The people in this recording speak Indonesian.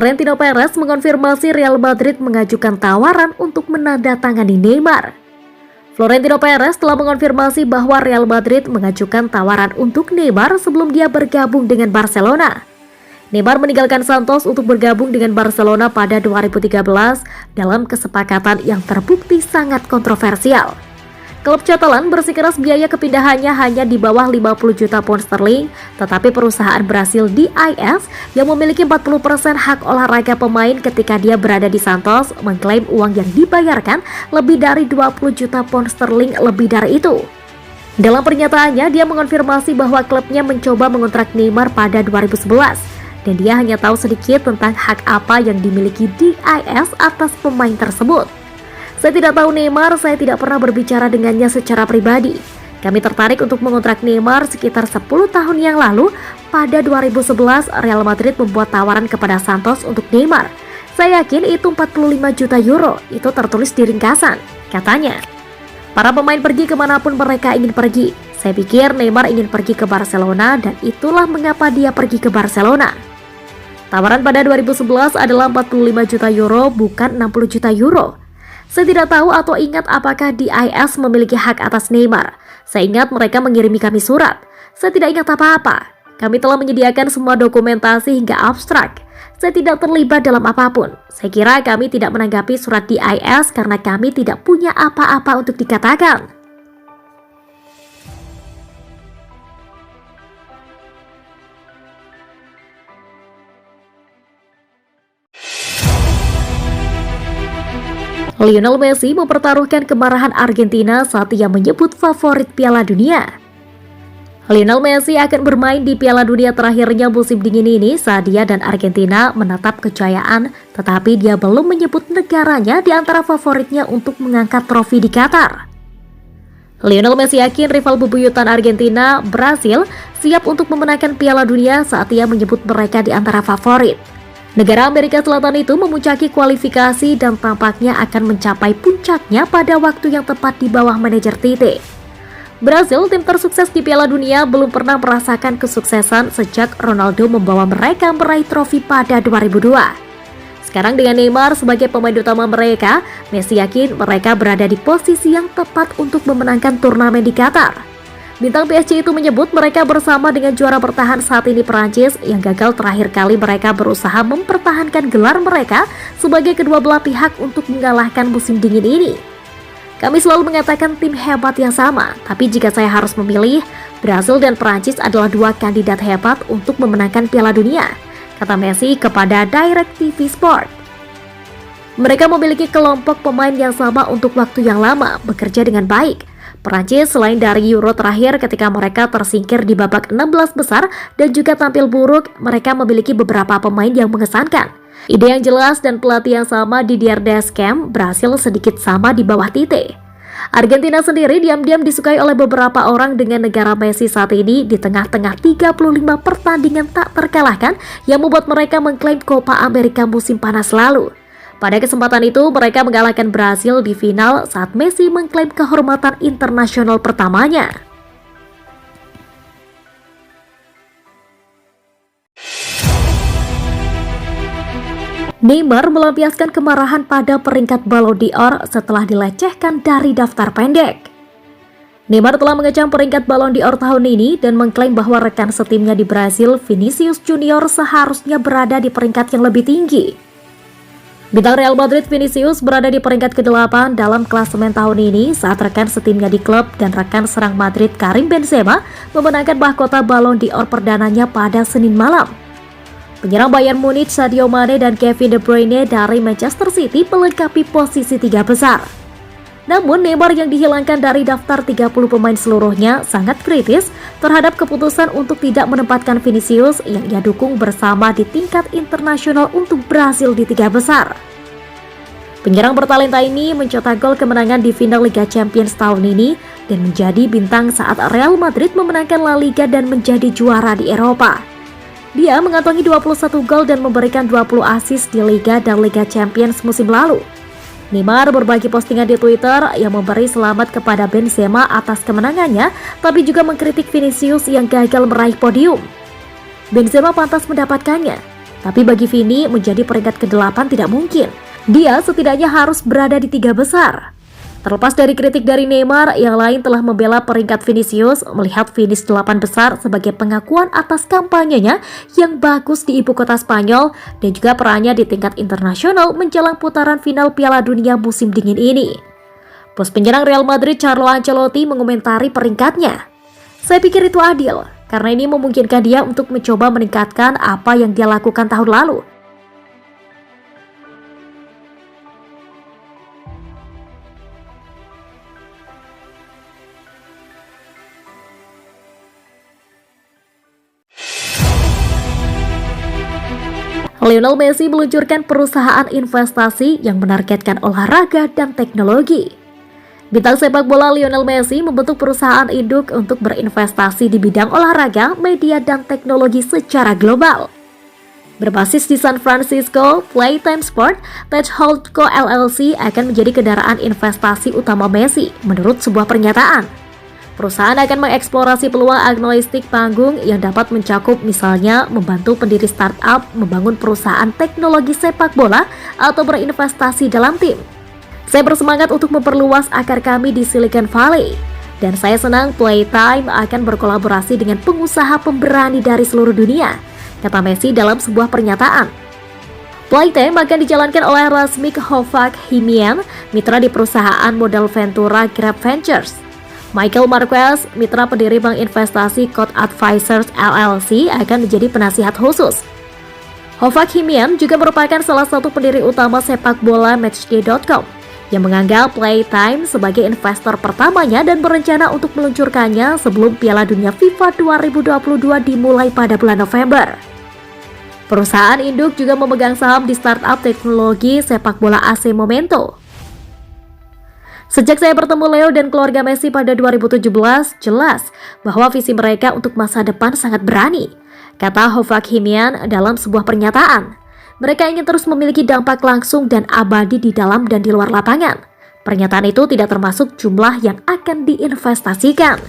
Florentino Perez mengonfirmasi Real Madrid mengajukan tawaran untuk menandatangani Neymar. Florentino Perez telah mengonfirmasi bahwa Real Madrid mengajukan tawaran untuk Neymar sebelum dia bergabung dengan Barcelona. Neymar meninggalkan Santos untuk bergabung dengan Barcelona pada 2013 dalam kesepakatan yang terbukti sangat kontroversial. Klub Catalan bersikeras biaya kepindahannya hanya di bawah 50 juta pound sterling, tetapi perusahaan Brasil DIS yang memiliki 40% hak olahraga pemain ketika dia berada di Santos mengklaim uang yang dibayarkan lebih dari 20 juta pound sterling lebih dari itu. Dalam pernyataannya, dia mengonfirmasi bahwa klubnya mencoba mengontrak Neymar pada 2011 dan dia hanya tahu sedikit tentang hak apa yang dimiliki DIS atas pemain tersebut. Saya tidak tahu Neymar, saya tidak pernah berbicara dengannya secara pribadi. Kami tertarik untuk mengontrak Neymar sekitar 10 tahun yang lalu. Pada 2011, Real Madrid membuat tawaran kepada Santos untuk Neymar. Saya yakin itu 45 juta euro, itu tertulis di ringkasan, katanya. Para pemain pergi kemanapun mereka ingin pergi. Saya pikir Neymar ingin pergi ke Barcelona dan itulah mengapa dia pergi ke Barcelona. Tawaran pada 2011 adalah 45 juta euro, bukan 60 juta euro. Saya tidak tahu atau ingat apakah DIS memiliki hak atas Neymar. Saya ingat mereka mengirimi kami surat. Saya tidak ingat apa-apa. Kami telah menyediakan semua dokumentasi hingga abstrak. Saya tidak terlibat dalam apapun. Saya kira kami tidak menanggapi surat DIS karena kami tidak punya apa-apa untuk dikatakan. Lionel Messi mempertaruhkan kemarahan Argentina saat ia menyebut favorit Piala Dunia. Lionel Messi akan bermain di Piala Dunia terakhirnya musim dingin ini saat dia dan Argentina menatap kejayaan, tetapi dia belum menyebut negaranya di antara favoritnya untuk mengangkat trofi di Qatar. Lionel Messi yakin rival bebuyutan Argentina, Brasil, siap untuk memenangkan Piala Dunia saat ia menyebut mereka di antara favorit. Negara Amerika Selatan itu memuncaki kualifikasi dan tampaknya akan mencapai puncaknya pada waktu yang tepat di bawah manajer Tite. Brasil, tim tersukses di Piala Dunia, belum pernah merasakan kesuksesan sejak Ronaldo membawa mereka meraih trofi pada 2002. Sekarang dengan Neymar sebagai pemain utama mereka, Messi yakin mereka berada di posisi yang tepat untuk memenangkan turnamen di Qatar. Bintang PSG itu menyebut mereka bersama dengan juara bertahan saat ini Perancis yang gagal terakhir kali mereka berusaha mempertahankan gelar mereka sebagai kedua belah pihak untuk mengalahkan musim dingin ini. Kami selalu mengatakan tim hebat yang sama, tapi jika saya harus memilih, Brasil dan Perancis adalah dua kandidat hebat untuk memenangkan Piala Dunia, kata Messi kepada DirecTV Sport. Mereka memiliki kelompok pemain yang sama untuk waktu yang lama, bekerja dengan baik. Perancis selain dari Euro terakhir ketika mereka tersingkir di babak 16 besar dan juga tampil buruk, mereka memiliki beberapa pemain yang mengesankan. Ide yang jelas dan pelatih yang sama di Didier Deschamps, Brasil sedikit sama di bawah Tite. Argentina sendiri diam-diam disukai oleh beberapa orang dengan negara Messi saat ini di tengah-tengah 35 pertandingan tak terkalahkan yang membuat mereka mengklaim Copa America musim panas lalu. Pada kesempatan itu, mereka mengalahkan Brasil di final saat Messi mengklaim kehormatan internasional pertamanya. Neymar melampiaskan kemarahan pada peringkat Ballon d'Or setelah dilecehkan dari daftar pendek. Neymar telah mengecam peringkat Ballon d'Or tahun ini dan mengklaim bahwa rekan setimnya di Brasil, Vinicius Junior, seharusnya berada di peringkat yang lebih tinggi. Bintang Real Madrid Vinicius berada di peringkat ke-8 dalam klasemen tahun ini saat rekan setimnya di klub dan rekan serang Madrid Karim Benzema memenangkan mahkota Ballon d'Or perdananya pada Senin malam. Penyerang Bayern Munich Sadio Mane dan Kevin De Bruyne dari Manchester City melengkapi posisi 3 besar. Namun Neymar yang dihilangkan dari daftar 30 pemain seluruhnya sangat kritis terhadap keputusan untuk tidak menempatkan Vinicius yang ia dukung bersama di tingkat internasional untuk Brasil di 3 besar. Penyerang bertalenta ini mencetak gol kemenangan di final Liga Champions tahun ini dan menjadi bintang saat Real Madrid memenangkan La Liga dan menjadi juara di Eropa. Dia mengantongi 21 gol dan memberikan 20 assist di Liga dan Liga Champions musim lalu. Neymar berbagi postingan di Twitter yang memberi selamat kepada Benzema atas kemenangannya, tapi juga mengkritik Vinicius yang gagal meraih podium. Benzema pantas mendapatkannya. Tapi bagi Vini, menjadi peringkat ke-8 tidak mungkin. Dia setidaknya harus berada di 3 besar. Terlepas dari kritik dari Neymar, yang lain telah membela peringkat Vinicius, melihat finish 8 besar sebagai pengakuan atas kampanyenya yang bagus di ibu kota Spanyol dan juga perannya di tingkat internasional menjelang putaran final Piala Dunia musim dingin ini. Bos penyerang Real Madrid Carlo Ancelotti mengomentari peringkatnya. Saya pikir itu adil, karena ini memungkinkan dia untuk mencoba meningkatkan apa yang dia lakukan tahun lalu. Lionel Messi meluncurkan perusahaan investasi yang menargetkan olahraga dan teknologi. Bintang sepak bola Lionel Messi membentuk perusahaan induk untuk berinvestasi di bidang olahraga, media, dan teknologi secara global. Berbasis di San Francisco, Playtime Sport Tech Holdco LLC akan menjadi kendaraan investasi utama Messi, menurut sebuah pernyataan. Perusahaan akan mengeksplorasi peluang agnostik panggung yang dapat mencakup misalnya membantu pendiri startup membangun perusahaan teknologi sepak bola atau berinvestasi dalam tim. Saya bersemangat untuk memperluas akar kami di Silicon Valley, dan saya senang Playtime akan berkolaborasi dengan pengusaha pemberani dari seluruh dunia, kata Messi dalam sebuah pernyataan. Playtime akan dijalankan oleh Razmik Hovak-Himian, mitra di perusahaan modal Ventura Grab Ventures. Michael Marquez, mitra pendiri bank investasi Code Advisors LLC, akan menjadi penasihat khusus. Hovak-Himian juga merupakan salah satu pendiri utama sepak bola Matchday.com, yang menganggap Playtime sebagai investor pertamanya dan berencana untuk meluncurkannya sebelum Piala Dunia FIFA 2022 dimulai pada bulan November. Perusahaan induk juga memegang saham di startup teknologi sepak bola AC Momento. Sejak saya bertemu Leo dan keluarga Messi pada 2017, jelas bahwa visi mereka untuk masa depan sangat berani, kata Hovak-Himian dalam sebuah pernyataan. Mereka ingin terus memiliki dampak langsung dan abadi di dalam dan di luar lapangan. Pernyataan itu tidak termasuk jumlah yang akan diinvestasikan.